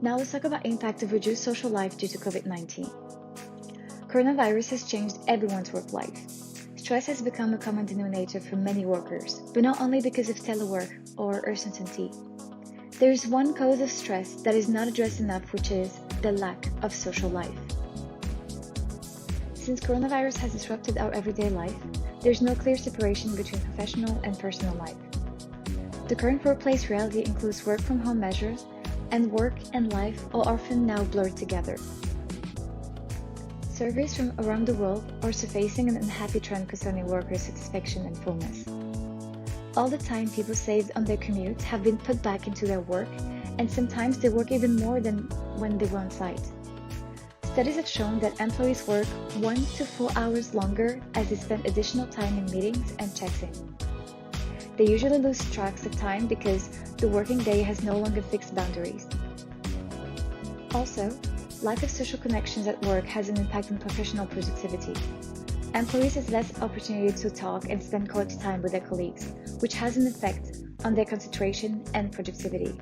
Now let's talk about impact of reduced social life due to COVID-19. Coronavirus has changed everyone's work life. Stress has become a common denominator for many workers, but not only because of telework or uncertainty. There is one cause of stress that is not addressed enough, which is the lack of social life. Since coronavirus has disrupted our everyday life, there's no clear separation between professional and personal life. The current workplace reality includes work from home measures, and work and life are often now blurred together. Surveys from around the world are surfacing an unhappy trend concerning worker satisfaction and fullness. All the time people saved on their commute have been put back into their work, and sometimes they work even more than when they were on site. Studies have shown that employees work 1 to 4 hours longer as they spend additional time in meetings and checks-in. They usually lose track of time because the working day has no longer fixed boundaries. Also, lack of social connections at work has an impact on professional productivity. Employees have less opportunity to talk and spend quality time with their colleagues, which has an effect on their concentration and productivity.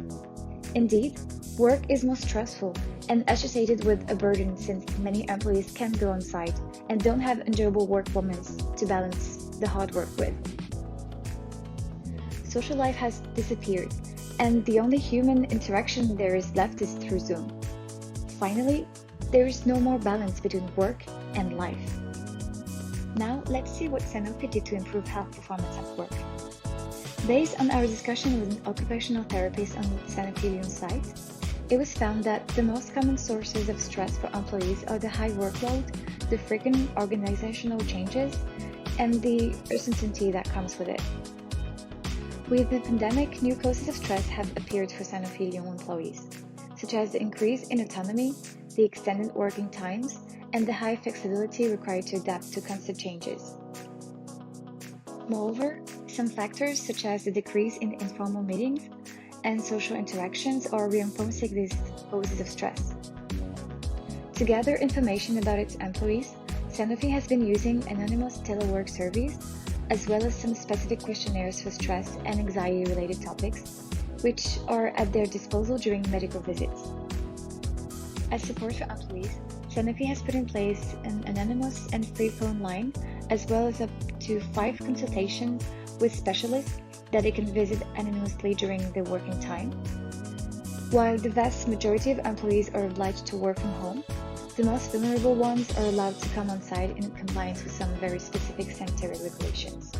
Indeed, work is more stressful and associated with a burden since many employees can't go on site and don't have enjoyable work moments to balance the hard work with. Social life has disappeared, and the only human interaction there is left is through Zoom. Finally, there is no more balance between work and life. Now, let's see what Sanofi did to improve health performance at work. Based on our discussion with an occupational therapist on the Sanofi Lyon site, it was found that the most common sources of stress for employees are the high workload, the frequent organizational changes, and the uncertainty that comes with it. With the pandemic, new causes of stress have appeared for Sanofi Lyon employees, such as the increase in autonomy, the extended working times, and the high flexibility required to adapt to constant changes. Moreover, some factors such as the decrease in informal meetings and social interactions are reinforcing these causes of stress. To gather information about its employees, Sanofi has been using anonymous telework surveys as well as some specific questionnaires for stress and anxiety-related topics, which are at their disposal during medical visits. As support for employees, Sanofi has put in place an anonymous and free phone line, as well as up to 5 consultations with specialists that they can visit anonymously during their working time. While the vast majority of employees are obliged to work from home, the most vulnerable ones are allowed to come on site in compliance with some very specific sanitary regulations.